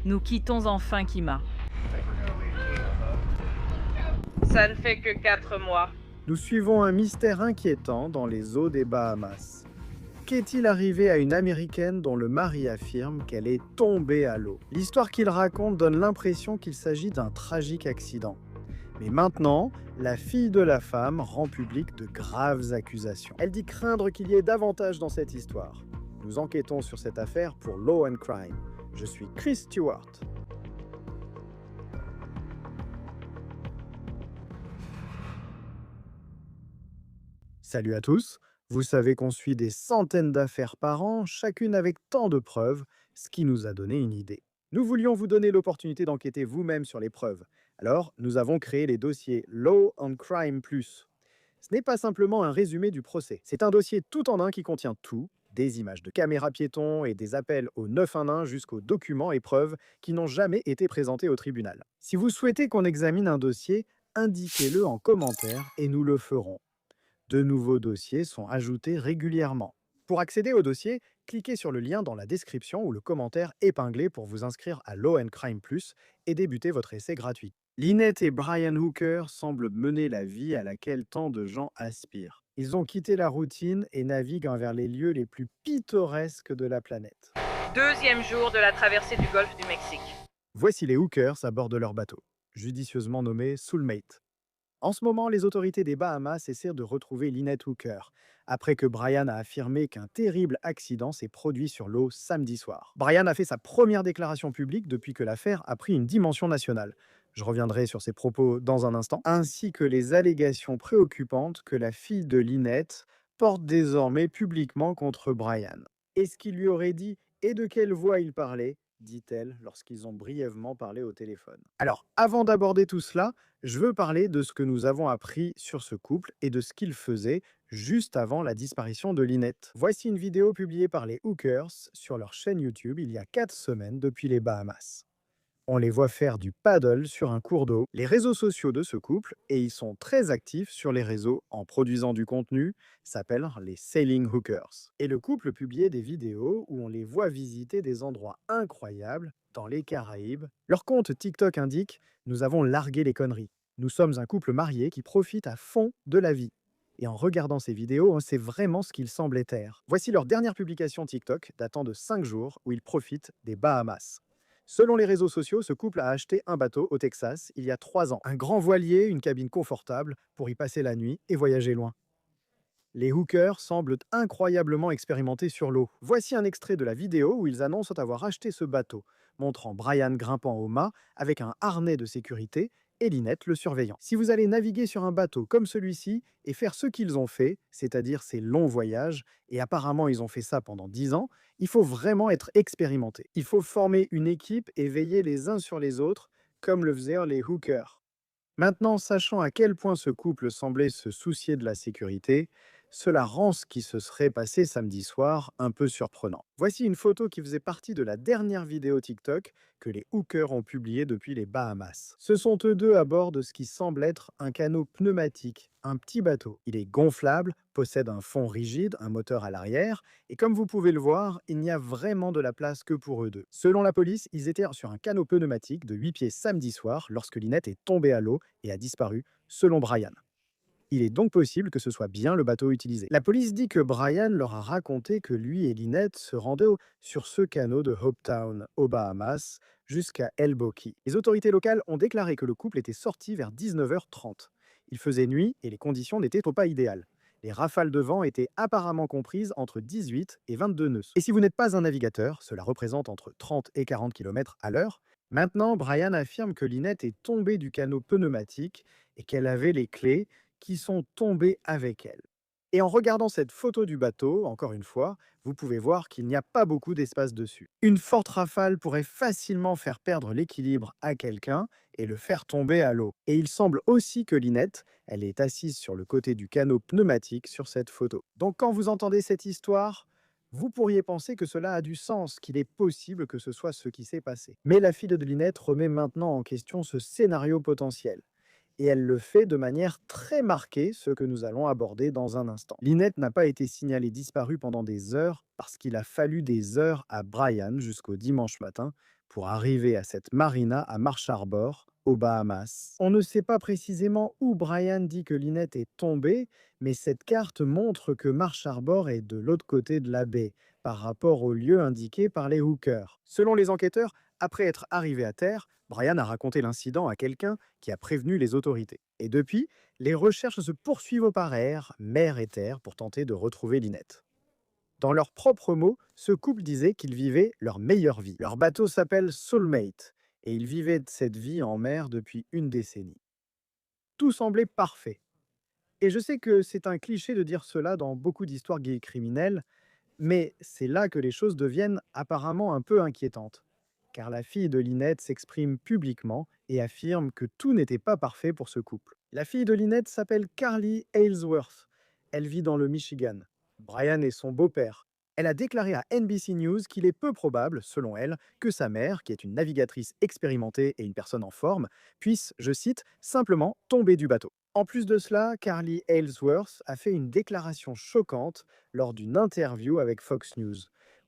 Nous quittons enfin Kima. Ça ne fait que 4 mois. Nous suivons un mystère inquiétant dans les eaux des Bahamas. Qu'est-il arrivé à une Américaine dont le mari affirme qu'elle est tombée à l'eau? L'histoire qu'il raconte donne l'impression qu'il s'agit d'un tragique accident. Mais maintenant, la fille de la femme rend public de graves accusations. Elle dit craindre qu'il y ait davantage dans cette histoire. Nous enquêtons sur cette affaire pour Law and Crime. Je suis Chris Stewart. Salut à tous. Vous savez qu'on suit des centaines d'affaires par an, chacune avec tant de preuves, ce qui nous a donné une idée. Nous voulions vous donner l'opportunité d'enquêter vous-même sur les preuves. Alors, nous avons créé les dossiers Law and Crime Plus. Ce n'est pas simplement un résumé du procès, c'est un dossier tout en un qui contient tout, des images de caméras piétons et des appels au 911 jusqu'aux documents et preuves qui n'ont jamais été présentés au tribunal. Si vous souhaitez qu'on examine un dossier, indiquez-le en commentaire et nous le ferons. De nouveaux dossiers sont ajoutés régulièrement. Pour accéder au dossier, cliquez sur le lien dans la description ou le commentaire épinglé pour vous inscrire à Law and Crime Plus et débuter votre essai gratuit. Lynette et Brian Hooker semblent mener la vie à laquelle tant de gens aspirent. Ils ont quitté la routine et naviguent vers les lieux les plus pittoresques de la planète. 2e jour de la traversée du golfe du Mexique. Voici les Hookers à bord de leur bateau, judicieusement nommé Soulmate. En ce moment, les autorités des Bahamas essaient de retrouver Lynette Hooker, après que Brian a affirmé qu'un terrible accident s'est produit sur l'eau samedi soir. Brian a fait sa première déclaration publique depuis que l'affaire a pris une dimension nationale. Je reviendrai sur ses propos dans un instant, ainsi que les allégations préoccupantes que la fille de Lynette porte désormais publiquement contre Brian. Est-ce qu'il lui aurait dit et de quelle voix il parlait, dit-elle lorsqu'ils ont brièvement parlé au téléphone. Alors, avant d'aborder tout cela, je veux parler de ce que nous avons appris sur ce couple et de ce qu'ils faisaient juste avant la disparition de Lynette. Voici une vidéo publiée par les Hookers sur leur chaîne YouTube il y a 4 semaines depuis les Bahamas. On les voit faire du paddle sur un cours d'eau. Les réseaux sociaux de ce couple, et ils sont très actifs sur les réseaux en produisant du contenu, s'appellent les Sailing Hookers. Et le couple publiait des vidéos où on les voit visiter des endroits incroyables dans les Caraïbes. Leur compte TikTok indique « Nous avons largué les conneries. Nous sommes un couple marié qui profite à fond de la vie. » Et en regardant ces vidéos, on sait vraiment ce qu'ils semblent être. Voici leur dernière publication TikTok datant de 5 jours où ils profitent des Bahamas. Selon les réseaux sociaux, ce couple a acheté un bateau au Texas il y a 3 ans. Un grand voilier, une cabine confortable pour y passer la nuit et voyager loin. Les Hookers semblent incroyablement expérimentés sur l'eau. Voici un extrait de la vidéo où ils annoncent avoir acheté ce bateau, montrant Brian grimpant au mât avec un harnais de sécurité et Lynette le surveillant. Si vous allez naviguer sur un bateau comme celui-ci et faire ce qu'ils ont fait, c'est-à-dire ces longs voyages, et apparemment ils ont fait ça pendant 10 ans, il faut vraiment être expérimenté. Il faut former une équipe et veiller les uns sur les autres, comme le faisaient les Hookers. Maintenant, sachant à quel point ce couple semblait se soucier de la sécurité, cela rend ce qui se serait passé samedi soir un peu surprenant. Voici une photo qui faisait partie de la dernière vidéo TikTok que les Hookers ont publiée depuis les Bahamas. Ce sont eux deux à bord de ce qui semble être un canot pneumatique, un petit bateau. Il est gonflable, possède un fond rigide, un moteur à l'arrière, et comme vous pouvez le voir, il n'y a vraiment de la place que pour eux deux. Selon la police, ils étaient sur un canot pneumatique de 8 pieds samedi soir lorsque Lynette est tombée à l'eau et a disparu, selon Brian. Il est donc possible que ce soit bien le bateau utilisé. La police dit que Brian leur a raconté que lui et Lynette se rendaient sur ce canot de Hopetown, aux Bahamas, jusqu'à Elbow Key. Les autorités locales ont déclaré que le couple était sorti vers 19h30. Il faisait nuit et les conditions n'étaient pas idéales. Les rafales de vent étaient apparemment comprises entre 18 et 22 nœuds. Et si vous n'êtes pas un navigateur, cela représente entre 30 et 40 km à l'heure. Maintenant, Brian affirme que Lynette est tombée du canot pneumatique et qu'elle avait les clés qui sont tombés avec elle. Et en regardant cette photo du bateau, encore une fois, vous pouvez voir qu'il n'y a pas beaucoup d'espace dessus. Une forte rafale pourrait facilement faire perdre l'équilibre à quelqu'un et le faire tomber à l'eau. Et il semble aussi que Lynette, elle est assise sur le côté du canot pneumatique sur cette photo. Donc quand vous entendez cette histoire, vous pourriez penser que cela a du sens, qu'il est possible que ce soit ce qui s'est passé. Mais la fille de Lynette remet maintenant en question ce scénario potentiel. Et elle le fait de manière très marquée, ce que nous allons aborder dans un instant. Lynette n'a pas été signalée disparue pendant des heures parce qu'il a fallu des heures à Brian jusqu'au dimanche matin pour arriver à cette marina à Marsh Harbor, aux Bahamas. On ne sait pas précisément où Brian dit que Lynette est tombée, mais cette carte montre que Marsh Harbor est de l'autre côté de la baie, par rapport au lieu indiqué par les hookers. Selon les enquêteurs, après être arrivé à terre, Brian a raconté l'incident à quelqu'un qui a prévenu les autorités. Et depuis, les recherches se poursuivent au par air, mer et terre, pour tenter de retrouver Lynette. Dans leurs propres mots, ce couple disait qu'ils vivaient leur meilleure vie. Leur bateau s'appelle Soulmate, et ils vivaient cette vie en mer depuis une décennie. Tout semblait parfait. Et je sais que c'est un cliché de dire cela dans beaucoup d'histoires gays criminelles, mais c'est là que les choses deviennent apparemment un peu inquiétantes. Car la fille de Lynette s'exprime publiquement et affirme que tout n'était pas parfait pour ce couple. La fille de Lynette s'appelle Carly Aylesworth. Elle vit dans le Michigan. Brian est son beau-père. Elle a déclaré à NBC News qu'il est peu probable, selon elle, que sa mère, qui est une navigatrice expérimentée et une personne en forme, puisse, je cite, simplement tomber du bateau. En plus de cela, Carly Aylesworth a fait une déclaration choquante lors d'une interview avec Fox News,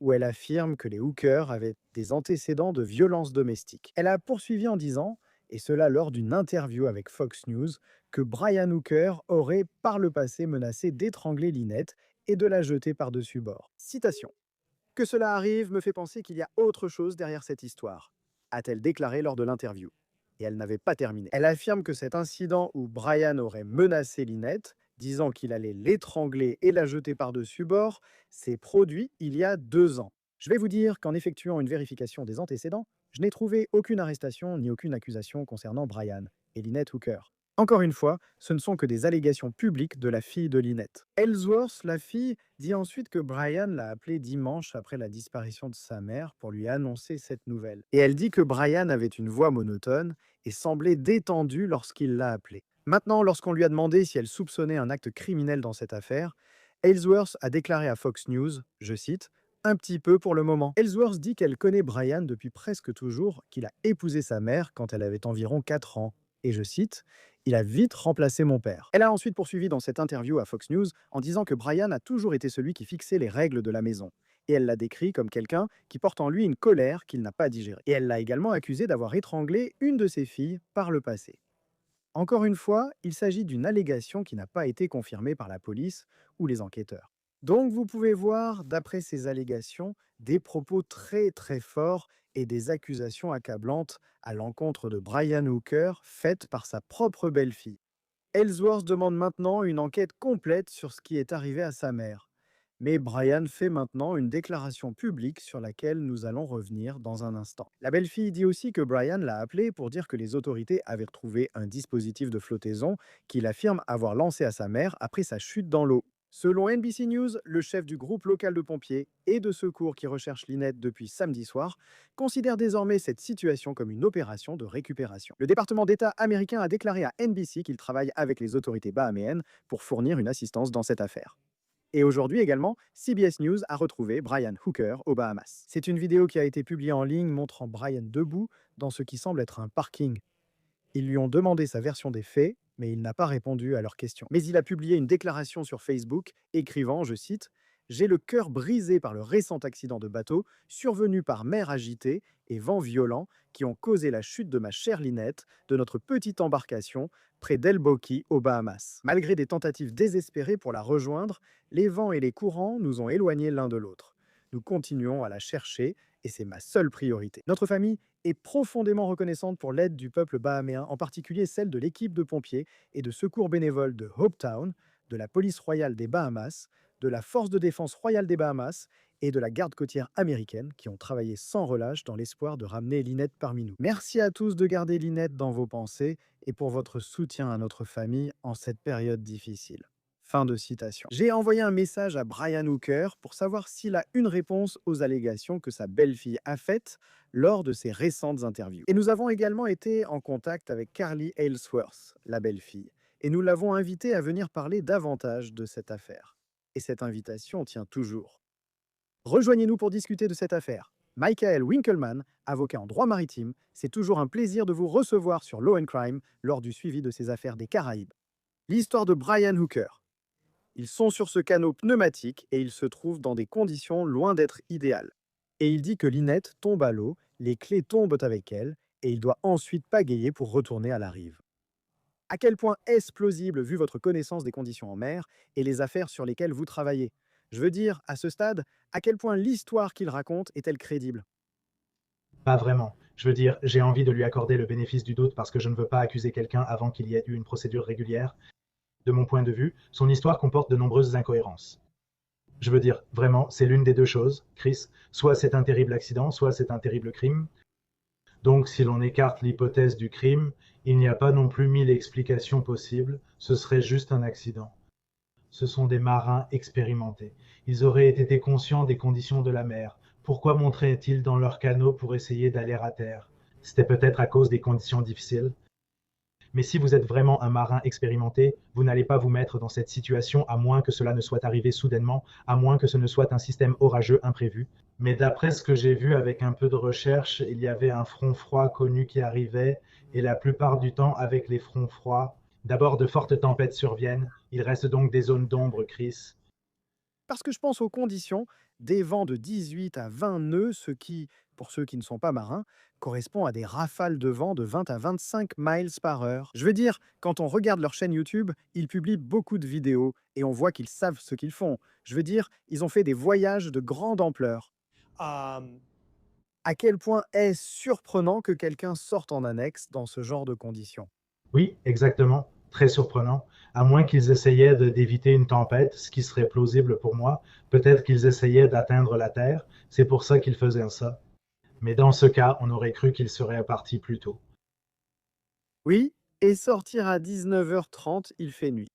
où elle affirme que les hookers avaient des antécédents de violence domestique. Elle a poursuivi en disant, et cela lors d'une interview avec Fox News, que Brian Hooker aurait par le passé menacé d'étrangler Lynette et de la jeter par-dessus bord. Citation. Que cela arrive me fait penser qu'il y a autre chose derrière cette histoire, a-t-elle déclaré lors de l'interview. Et elle n'avait pas terminé. Elle affirme que cet incident où Brian aurait menacé Lynette, disant qu'il allait l'étrangler et la jeter par-dessus bord, s'est produit il y a 2 ans. Je vais vous dire qu'en effectuant une vérification des antécédents, je n'ai trouvé aucune arrestation ni aucune accusation concernant Brian et Lynette Hooker. Encore une fois, ce ne sont que des allégations publiques de la fille de Lynette. Ellsworth, la fille, dit ensuite que Brian l'a appelée dimanche après la disparition de sa mère pour lui annoncer cette nouvelle. Et elle dit que Brian avait une voix monotone et semblait détendu lorsqu'il l'a appelée. Maintenant, lorsqu'on lui a demandé si elle soupçonnait un acte criminel dans cette affaire, Ellsworth a déclaré à Fox News, je cite, un petit peu pour le moment. Ellsworth dit qu'elle connaît Brian depuis presque toujours, qu'il a épousé sa mère quand elle avait environ 4 ans. Et je cite, il a vite remplacé mon père. Elle a ensuite poursuivi dans cette interview à Fox News en disant que Brian a toujours été celui qui fixait les règles de la maison. Et elle l'a décrit comme quelqu'un qui porte en lui une colère qu'il n'a pas digérée. Et elle l'a également accusé d'avoir étranglé une de ses filles par le passé. Encore une fois, il s'agit d'une allégation qui n'a pas été confirmée par la police ou les enquêteurs. Donc vous pouvez voir, d'après ces allégations, des propos très très forts et des accusations accablantes à l'encontre de Brian Hooker faites par sa propre belle-fille. Ellsworth demande maintenant une enquête complète sur ce qui est arrivé à sa mère. Mais Brian fait maintenant une déclaration publique sur laquelle nous allons revenir dans un instant. La belle-fille dit aussi que Brian l'a appelé pour dire que les autorités avaient retrouvé un dispositif de flottaison qu'il affirme avoir lancé à sa mère après sa chute dans l'eau. Selon NBC News, le chef du groupe local de pompiers et de secours qui recherche Lynette depuis samedi soir considère désormais cette situation comme une opération de récupération. Le département d'État américain a déclaré à NBC qu'il travaille avec les autorités bahaméennes pour fournir une assistance dans cette affaire. Et aujourd'hui également, CBS News a retrouvé Brian Hooker aux Bahamas. C'est une vidéo qui a été publiée en ligne montrant Brian debout dans ce qui semble être un parking. Ils lui ont demandé sa version des faits, mais il n'a pas répondu à leurs questions. Mais il a publié une déclaration sur Facebook, écrivant, je cite, « J'ai le cœur brisé par le récent accident de bateau survenu par mer agitée et vent violent qui ont causé la chute de ma chère Lynette de notre petite embarcation près d'El Boki aux Bahamas. Malgré des tentatives désespérées pour la rejoindre, les vents et les courants nous ont éloignés l'un de l'autre. Nous continuons à la chercher et c'est ma seule priorité. Notre famille est profondément reconnaissante pour l'aide du peuple bahaméen, en particulier celle de l'équipe de pompiers et de secours bénévoles de Hopetown, de la police royale des Bahamas, de la force de défense royale des Bahamas et de la garde côtière américaine qui ont travaillé sans relâche dans l'espoir de ramener Lynette parmi nous. Merci à tous de garder Lynette dans vos pensées et pour votre soutien à notre famille en cette période difficile. » Fin de citation. J'ai envoyé un message à Brian Hooker pour savoir s'il a une réponse aux allégations que sa belle-fille a faites lors de ses récentes interviews. Et nous avons également été en contact avec Carly Aylesworth, la belle-fille, et nous l'avons invitée à venir parler davantage de cette affaire. Et cette invitation tient toujours. Rejoignez-nous pour discuter de cette affaire. Michael Winkelmann, avocat en droit maritime, c'est toujours un plaisir de vous recevoir sur Law and Crime lors du suivi de ces affaires des Caraïbes. L'histoire de Brian Hooker. Ils sont sur ce canot pneumatique et ils se trouvent dans des conditions loin d'être idéales. Et il dit que Lynette tombe à l'eau, les clés tombent avec elle et il doit ensuite pagayer pour retourner à la rive. À quel point est-ce plausible vu votre connaissance des conditions en mer et les affaires sur lesquelles vous travaillez? Je veux dire, à ce stade, à quel point l'histoire qu'il raconte est-elle crédible? Pas vraiment. Je veux dire, j'ai envie de lui accorder le bénéfice du doute parce que je ne veux pas accuser quelqu'un avant qu'il y ait eu une procédure régulière. De mon point de vue, son histoire comporte de nombreuses incohérences. Je veux dire, vraiment, c'est l'une des deux choses, Chris. Soit c'est un terrible accident, soit c'est un terrible crime. Donc, si l'on écarte l'hypothèse du crime, il n'y a pas non plus 1000 explications possibles, ce serait juste un accident. Ce sont des marins expérimentés. Ils auraient été conscients des conditions de la mer. Pourquoi montraient-ils dans leur canot pour essayer d'aller à terre? C'était peut-être à cause des conditions difficiles. Mais si vous êtes vraiment un marin expérimenté, vous n'allez pas vous mettre dans cette situation à moins que cela ne soit arrivé soudainement, à moins que ce ne soit un système orageux imprévu. Mais d'après ce que j'ai vu avec un peu de recherche, il y avait un front froid connu qui arrivait, et la plupart du temps avec les fronts froids, d'abord de fortes tempêtes surviennent, il reste donc des zones d'ombre, Chris. Parce que je pense aux conditions des vents de 18 à 20 nœuds, ce qui, pour ceux qui ne sont pas marins, correspond à des rafales de vent de 20 à 25 miles par heure. Je veux dire, quand on regarde leur chaîne YouTube, ils publient beaucoup de vidéos et on voit qu'ils savent ce qu'ils font. Je veux dire, ils ont fait des voyages de grande ampleur. À quel point est-ce surprenant que quelqu'un sorte en annexe dans ce genre de conditions? Oui, exactement. Très surprenant. À moins qu'ils essayaient d'éviter une tempête, ce qui serait plausible pour moi. Peut-être qu'ils essayaient d'atteindre la Terre. C'est pour ça qu'ils faisaient ça. Mais dans ce cas, on aurait cru qu'ils seraient partis plus tôt. Oui, et sortir à 19h30, il fait nuit.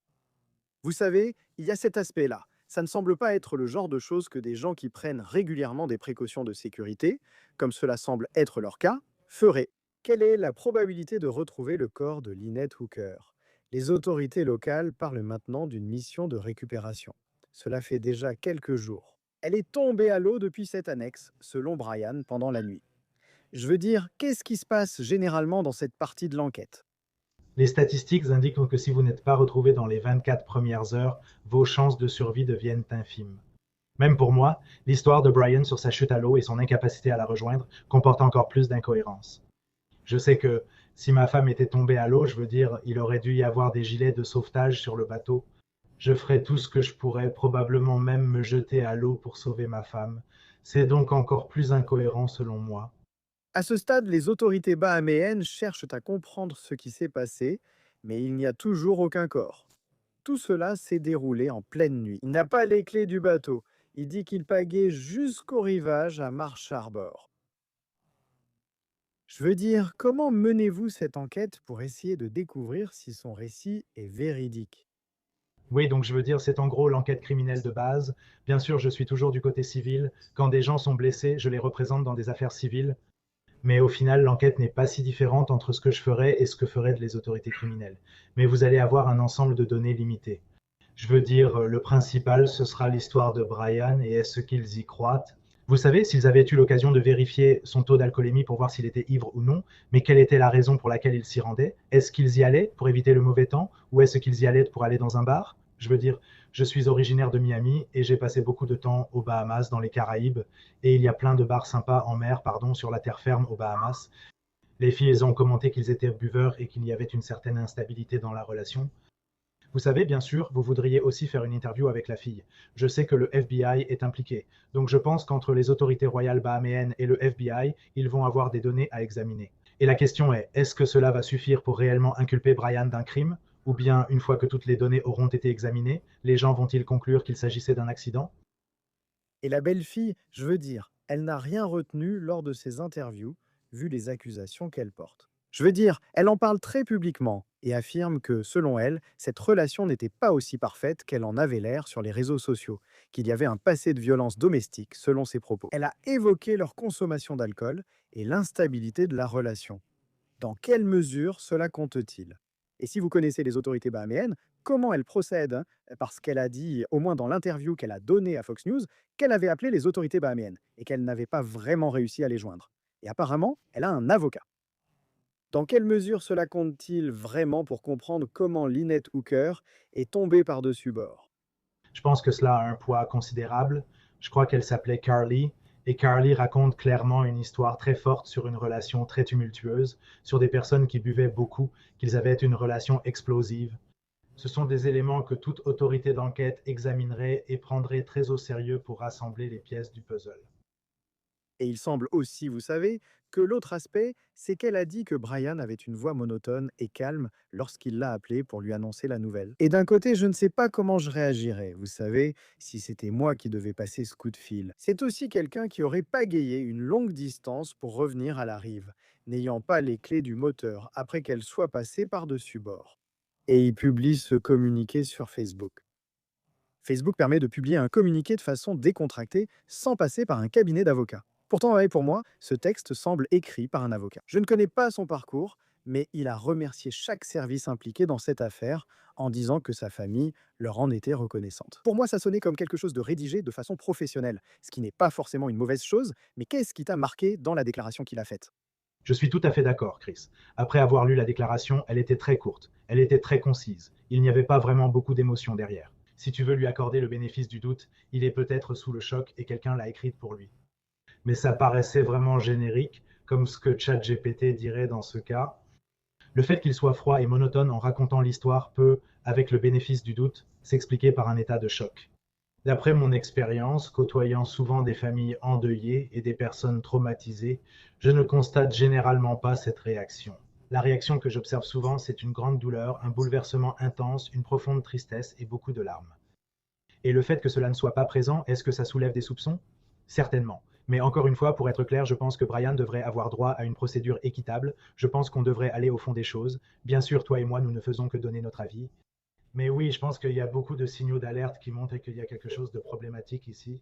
Vous savez, il y a cet aspect-là. Ça ne semble pas être le genre de choses que des gens qui prennent régulièrement des précautions de sécurité, comme cela semble être leur cas, feraient. Quelle est la probabilité de retrouver le corps de Lynette Hooker? Les autorités locales parlent maintenant d'une mission de récupération. Cela fait déjà quelques jours. Elle est tombée à l'eau depuis cette annexe, selon Brian, pendant la nuit. Je veux dire, qu'est-ce qui se passe généralement dans cette partie de l'enquête? Les statistiques indiquent que si vous n'êtes pas retrouvé dans les 24 premières heures, vos chances de survie deviennent infimes. Même pour moi, l'histoire de Brian sur sa chute à l'eau et son incapacité à la rejoindre comporte encore plus d'incohérences. Je sais que si ma femme était tombée à l'eau, je veux dire, il aurait dû y avoir des gilets de sauvetage sur le bateau. Je ferais tout ce que je pourrais, probablement même me jeter à l'eau pour sauver ma femme. C'est donc encore plus incohérent selon moi. À ce stade, les autorités bahaméennes cherchent à comprendre ce qui s'est passé, mais il n'y a toujours aucun corps. Tout cela s'est déroulé en pleine nuit. Il n'a pas les clés du bateau. Il dit qu'il pagaie jusqu'au rivage à Marsh Harbor. Je veux dire, comment menez-vous cette enquête pour essayer de découvrir si son récit est véridique? Oui, donc je veux dire, c'est en gros l'enquête criminelle de base. Bien sûr, je suis toujours du côté civil. Quand des gens sont blessés, je les représente dans des affaires civiles. Mais au final, l'enquête n'est pas si différente entre ce que je ferais et ce que feraient les autorités criminelles. Mais vous allez avoir un ensemble de données limitées. Je veux dire, le principal, ce sera l'histoire de Brian et est-ce qu'ils y croient. Vous savez, s'ils avaient eu l'occasion de vérifier son taux d'alcoolémie pour voir s'il était ivre ou non, mais quelle était la raison pour laquelle ils s'y rendaient? Est-ce qu'ils y allaient pour éviter le mauvais temps ou est-ce qu'ils y allaient pour aller dans un bar? Je veux dire, je suis originaire de Miami et j'ai passé beaucoup de temps aux Bahamas, dans les Caraïbes, et il y a plein de bars sympas en mer, pardon, sur la terre ferme aux Bahamas. Les filles ont commenté qu'ils étaient buveurs et qu'il y avait une certaine instabilité dans la relation. Vous savez, bien sûr, vous voudriez aussi faire une interview avec la fille. Je sais que le FBI est impliqué, donc je pense qu'entre les autorités royales bahaméennes et le FBI, ils vont avoir des données à examiner. Et la question est-ce que cela va suffire pour réellement inculper Brian d'un crime? Ou bien, une fois que toutes les données auront été examinées, les gens vont-ils conclure qu'il s'agissait d'un accident? Et la belle-fille, je veux dire, elle n'a rien retenu lors de ses interviews, vu les accusations qu'elle porte. Je veux dire, elle en parle très publiquement et affirme que, selon elle, cette relation n'était pas aussi parfaite qu'elle en avait l'air sur les réseaux sociaux, qu'il y avait un passé de violence domestique, selon ses propos. Elle a évoqué leur consommation d'alcool et l'instabilité de la relation. Dans quelle mesure cela compte-t-il? Et si vous connaissez les autorités bahaméennes, comment elle procède, hein, parce qu'elle a dit, au moins dans l'interview qu'elle a donnée à Fox News, qu'elle avait appelé les autorités bahaméennes et qu'elle n'avait pas vraiment réussi à les joindre. Et apparemment, elle a un avocat. Dans quelle mesure cela compte-t-il vraiment pour comprendre comment Lynette Hooker est tombée par-dessus bord? Je pense que cela a un poids considérable. Je crois qu'elle s'appelait Carly, et Carly raconte clairement une histoire très forte sur une relation très tumultueuse, sur des personnes qui buvaient beaucoup, qu'ils avaient une relation explosive. Ce sont des éléments que toute autorité d'enquête examinerait et prendrait très au sérieux pour rassembler les pièces du puzzle. Et il semble aussi, vous savez, que l'autre aspect, c'est qu'elle a dit que Brian avait une voix monotone et calme lorsqu'il l'a appelé pour lui annoncer la nouvelle. Et d'un côté, je ne sais pas comment je réagirais, vous savez, si c'était moi qui devais passer ce coup de fil. C'est aussi quelqu'un qui aurait pagayé une longue distance pour revenir à la rive, n'ayant pas les clés du moteur après qu'elle soit passée par-dessus bord. Et il publie ce communiqué sur Facebook. Facebook permet de publier un communiqué de façon décontractée sans passer par un cabinet d'avocats. Pourtant, ouais, pour moi, ce texte semble écrit par un avocat. Je ne connais pas son parcours, mais il a remercié chaque service impliqué dans cette affaire en disant que sa famille leur en était reconnaissante. Pour moi, ça sonnait comme quelque chose de rédigé de façon professionnelle, ce qui n'est pas forcément une mauvaise chose, mais qu'est-ce qui t'a marqué dans la déclaration qu'il a faite? Je suis tout à fait d'accord, Chris. Après avoir lu la déclaration, elle était très courte, elle était très concise. Il n'y avait pas vraiment beaucoup d'émotions derrière. Si tu veux lui accorder le bénéfice du doute, il est peut-être sous le choc et quelqu'un l'a écrite pour lui. Mais ça paraissait vraiment générique, comme ce que ChatGPT dirait dans ce cas. Le fait qu'il soit froid et monotone en racontant l'histoire peut, avec le bénéfice du doute, s'expliquer par un état de choc. D'après mon expérience, côtoyant souvent des familles endeuillées et des personnes traumatisées, je ne constate généralement pas cette réaction. La réaction que j'observe souvent, c'est une grande douleur, un bouleversement intense, une profonde tristesse et beaucoup de larmes. Et le fait que cela ne soit pas présent, est-ce que ça soulève des soupçons? Certainement. Mais encore une fois, pour être clair, je pense que Brian devrait avoir droit à une procédure équitable. Je pense qu'on devrait aller au fond des choses. Bien sûr, toi et moi, nous ne faisons que donner notre avis. Mais oui, je pense qu'il y a beaucoup de signaux d'alerte qui montrent qu'il y a quelque chose de problématique ici.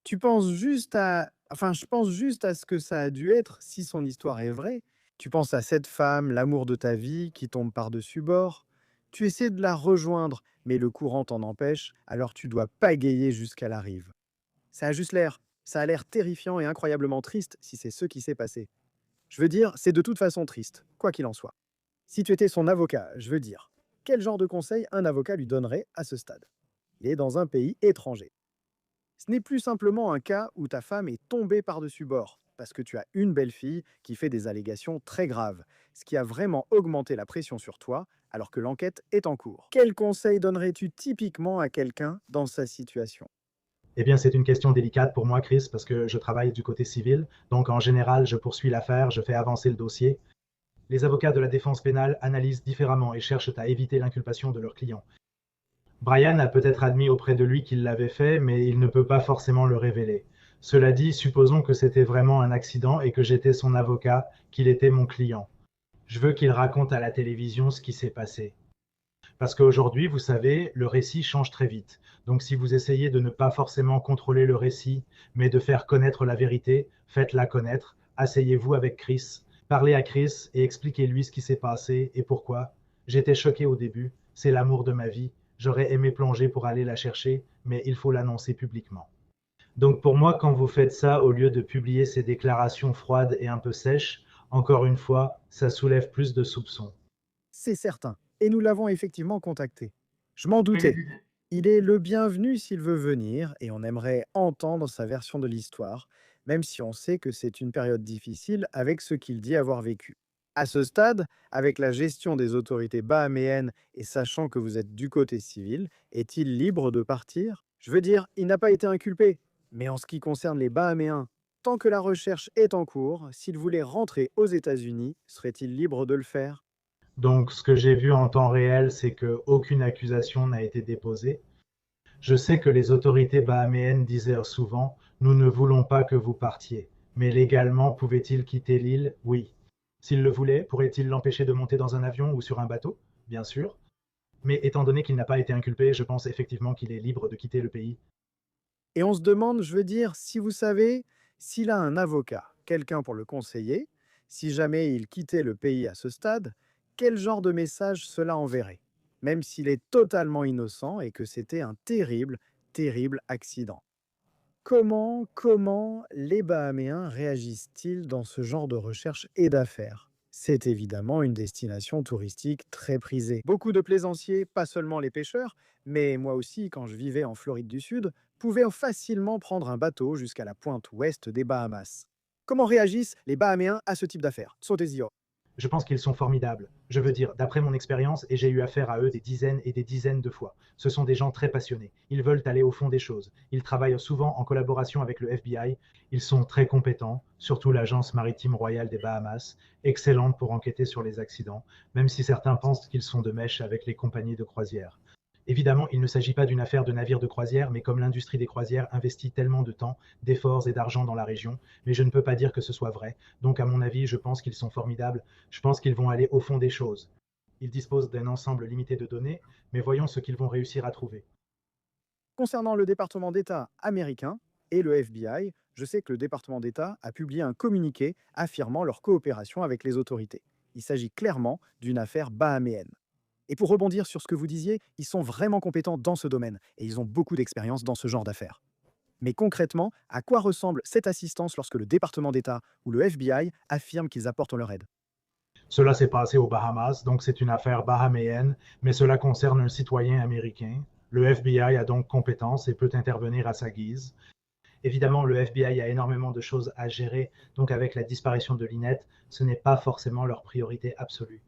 Tu penses juste à... Enfin, je pense juste à ce que ça a dû être si son histoire est vraie. Tu penses à cette femme, l'amour de ta vie, qui tombe par-dessus bord. Tu essaies de la rejoindre, mais le courant t'en empêche, alors tu dois pagayer jusqu'à la rive. Ça a juste l'air. Ça a l'air terrifiant et incroyablement triste si c'est ce qui s'est passé. Je veux dire, c'est de toute façon triste, quoi qu'il en soit. Si tu étais son avocat, je veux dire, quel genre de conseil un avocat lui donnerait à ce stade? Il est dans un pays étranger. Ce n'est plus simplement un cas où ta femme est tombée par-dessus bord, parce que tu as une belle-fille qui fait des allégations très graves, ce qui a vraiment augmenté la pression sur toi alors que l'enquête est en cours. Quel conseil donnerais-tu typiquement à quelqu'un dans sa situation? Eh bien, c'est une question délicate pour moi, Chris, parce que je travaille du côté civil. Donc, en général, je poursuis l'affaire, je fais avancer le dossier. Les avocats de la défense pénale analysent différemment et cherchent à éviter l'inculpation de leurs clients. Brian a peut-être admis auprès de lui qu'il l'avait fait, mais il ne peut pas forcément le révéler. Cela dit, supposons que c'était vraiment un accident et que j'étais son avocat, qu'il était mon client. Je veux qu'il raconte à la télévision ce qui s'est passé. Parce qu'aujourd'hui, vous savez, le récit change très vite. Donc si vous essayez de ne pas forcément contrôler le récit, mais de faire connaître la vérité, faites-la connaître. Asseyez-vous avec Chris, parlez à Chris et expliquez-lui ce qui s'est passé et pourquoi. J'étais choqué au début, c'est l'amour de ma vie. J'aurais aimé plonger pour aller la chercher, mais il faut l'annoncer publiquement. Donc pour moi, quand vous faites ça, au lieu de publier ces déclarations froides et un peu sèches, encore une fois, ça soulève plus de soupçons. C'est certain, et nous l'avons effectivement contacté. Je m'en doutais. Il est le bienvenu s'il veut venir, et on aimerait entendre sa version de l'histoire, même si on sait que c'est une période difficile avec ce qu'il dit avoir vécu. À ce stade, avec la gestion des autorités bahaméennes et sachant que vous êtes du côté civil, est-il libre de partir? Je veux dire, il n'a pas été inculpé. Mais en ce qui concerne les Bahaméens, tant que la recherche est en cours, s'il voulait rentrer aux États-Unis, serait-il libre de le faire? Donc ce que j'ai vu en temps réel, c'est qu'aucune accusation n'a été déposée. Je sais que les autorités bahaméennes disaient souvent: nous ne voulons pas que vous partiez. Mais légalement, pouvait-il quitter l'île? Oui. S'il le voulait, pourrait-il l'empêcher de monter dans un avion ou sur un bateau? Bien sûr. Mais étant donné qu'il n'a pas été inculpé, je pense effectivement qu'il est libre de quitter le pays. Et on se demande, je veux dire, si vous savez, s'il a un avocat, quelqu'un pour le conseiller, si jamais il quittait le pays à ce stade, quel genre de message cela enverrait? même s'il est totalement innocent et que c'était un terrible, terrible accident. Comment les Bahaméens réagissent-ils dans ce genre de recherche et d'affaires? C'est évidemment une destination touristique très prisée. Beaucoup de plaisanciers, pas seulement les pêcheurs, mais moi aussi, quand je vivais en Floride du Sud, pouvaient facilement prendre un bateau jusqu'à la pointe ouest des Bahamas. Comment réagissent les Bahaméens à ce type d'affaires? Sotesio. Je pense qu'ils sont formidables. Je veux dire, d'après mon expérience, et j'ai eu affaire à eux des dizaines et des dizaines de fois, ce sont des gens très passionnés. Ils veulent aller au fond des choses. Ils travaillent souvent en collaboration avec le FBI. Ils sont très compétents, surtout l'Agence maritime royale des Bahamas, excellente pour enquêter sur les accidents, même si certains pensent qu'ils sont de mèche avec les compagnies de croisière. Évidemment, il ne s'agit pas d'une affaire de navire de croisière, mais comme l'industrie des croisières investit tellement de temps, d'efforts et d'argent dans la région, mais je ne peux pas dire que ce soit vrai. Donc à mon avis, je pense qu'ils sont formidables, je pense qu'ils vont aller au fond des choses. Ils disposent d'un ensemble limité de données, mais voyons ce qu'ils vont réussir à trouver. Concernant le département d'État américain et le FBI, je sais que le département d'État a publié un communiqué affirmant leur coopération avec les autorités. Il s'agit clairement d'une affaire bahaméenne. Et pour rebondir sur ce que vous disiez, ils sont vraiment compétents dans ce domaine et ils ont beaucoup d'expérience dans ce genre d'affaires. Mais concrètement, à quoi ressemble cette assistance lorsque le département d'État ou le FBI affirment qu'ils apportent leur aide? Cela s'est passé aux Bahamas, donc c'est une affaire bahaméenne, mais cela concerne un citoyen américain. Le FBI a donc compétence et peut intervenir à sa guise. Évidemment, le FBI a énormément de choses à gérer, donc avec la disparition de Lynette, ce n'est pas forcément leur priorité absolue.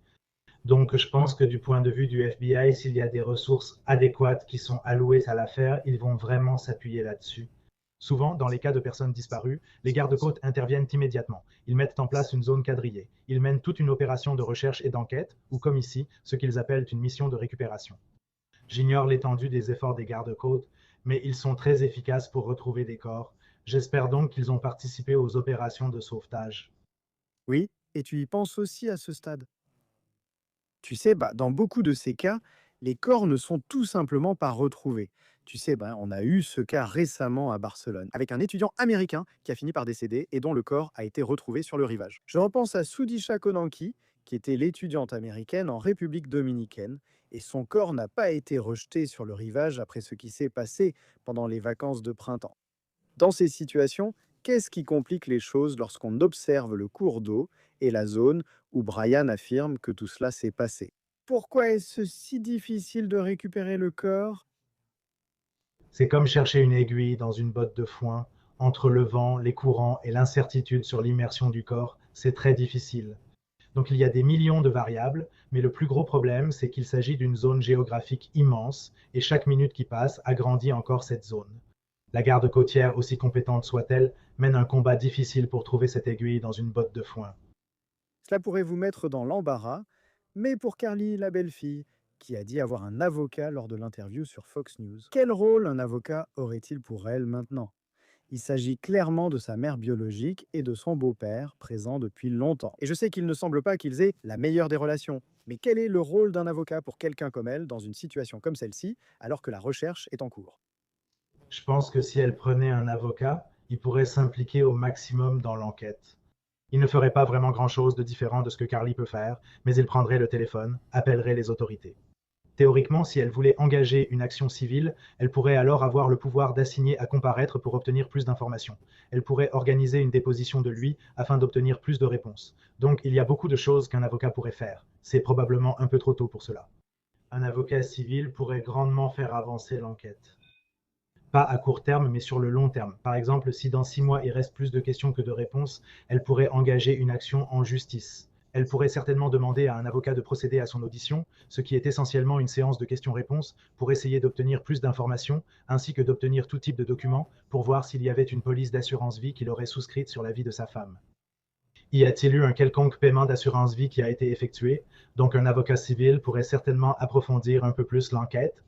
Donc, je pense que du point de vue du FBI, s'il y a des ressources adéquates qui sont allouées à l'affaire, ils vont vraiment s'appuyer là-dessus. Souvent, dans les cas de personnes disparues, les gardes-côtes interviennent immédiatement. Ils mettent en place une zone quadrillée. Ils mènent toute une opération de recherche et d'enquête, ou comme ici, ce qu'ils appellent une mission de récupération. J'ignore l'étendue des efforts des gardes-côtes, mais ils sont très efficaces pour retrouver des corps. J'espère donc qu'ils ont participé aux opérations de sauvetage. Oui, et tu y penses aussi à ce stade. Tu sais, dans beaucoup de ces cas, les corps ne sont tout simplement pas retrouvés. Tu sais, on a eu ce cas récemment à Barcelone, avec un étudiant américain qui a fini par décéder et dont le corps a été retrouvé sur le rivage. Je repense à Soudisha Konanki, qui était l'étudiante américaine en République dominicaine, et son corps n'a pas été rejeté sur le rivage après ce qui s'est passé pendant les vacances de printemps. Dans ces situations, qu'est-ce qui complique les choses lorsqu'on observe le cours d'eau et la zone où Brian affirme que tout cela s'est passé? Pourquoi est-ce si difficile de récupérer le corps? C'est comme chercher une aiguille dans une botte de foin. Entre le vent, les courants et l'incertitude sur l'immersion du corps, c'est très difficile. Donc il y a des millions de variables, mais le plus gros problème, c'est qu'il s'agit d'une zone géographique immense, et chaque minute qui passe agrandit encore cette zone. La garde côtière, aussi compétente soit-elle, mène un combat difficile pour trouver cette aiguille dans une botte de foin. Cela pourrait vous mettre dans l'embarras, mais pour Carly, la belle-fille, qui a dit avoir un avocat lors de l'interview sur Fox News, quel rôle un avocat aurait-il pour elle maintenant? Il s'agit clairement de sa mère biologique et de son beau-père, présents depuis longtemps. Et je sais qu'il ne semble pas qu'ils aient la meilleure des relations. Mais quel est le rôle d'un avocat pour quelqu'un comme elle dans une situation comme celle-ci, alors que la recherche est en cours? Je pense que si elle prenait un avocat, il pourrait s'impliquer au maximum dans l'enquête. Il ne ferait pas vraiment grand-chose de différent de ce que Carly peut faire, mais il prendrait le téléphone, appellerait les autorités. Théoriquement, si elle voulait engager une action civile, elle pourrait alors avoir le pouvoir d'assigner à comparaître pour obtenir plus d'informations. Elle pourrait organiser une déposition de lui afin d'obtenir plus de réponses. Donc il y a beaucoup de choses qu'un avocat pourrait faire. C'est probablement un peu trop tôt pour cela. Un avocat civil pourrait grandement faire avancer l'enquête. Pas à court terme, mais sur le long terme. Par exemple, si dans 6 mois il reste plus de questions que de réponses, elle pourrait engager une action en justice. Elle pourrait certainement demander à un avocat de procéder à son audition, ce qui est essentiellement une séance de questions-réponses, pour essayer d'obtenir plus d'informations, ainsi que d'obtenir tout type de documents, pour voir s'il y avait une police d'assurance-vie qu'il aurait souscrite sur la vie de sa femme. Y a-t-il eu un quelconque paiement d'assurance-vie qui a été effectué? Donc un avocat civil pourrait certainement approfondir un peu plus l'enquête.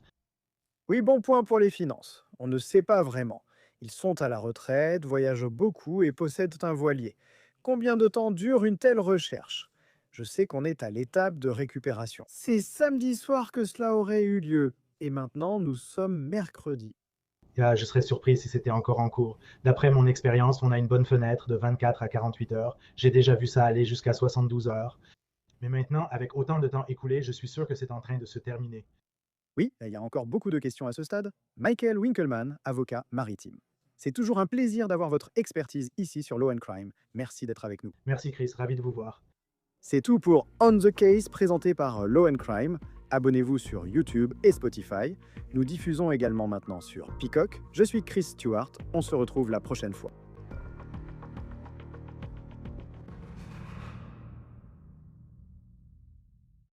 Oui, bon point pour les finances. On ne sait pas vraiment. Ils sont à la retraite, voyagent beaucoup et possèdent un voilier. Combien de temps dure une telle recherche? Je sais qu'on est à l'étape de récupération. C'est samedi soir que cela aurait eu lieu. Et maintenant, nous sommes mercredi. Je serais surpris si c'était encore en cours. D'après mon expérience, on a une bonne fenêtre de 24 à 48 heures. J'ai déjà vu ça aller jusqu'à 72 heures. Mais maintenant, avec autant de temps écoulé, je suis sûr que c'est en train de se terminer. Oui, il y a encore beaucoup de questions à ce stade. Michael Winkelmann, avocat maritime. C'est toujours un plaisir d'avoir votre expertise ici sur Law and Crime. Merci d'être avec nous. Merci Chris, ravi de vous voir. C'est tout pour On the Case présenté par Law and Crime. Abonnez-vous sur YouTube et Spotify. Nous diffusons également maintenant sur Peacock. Je suis Chris Stewart. On se retrouve la prochaine fois.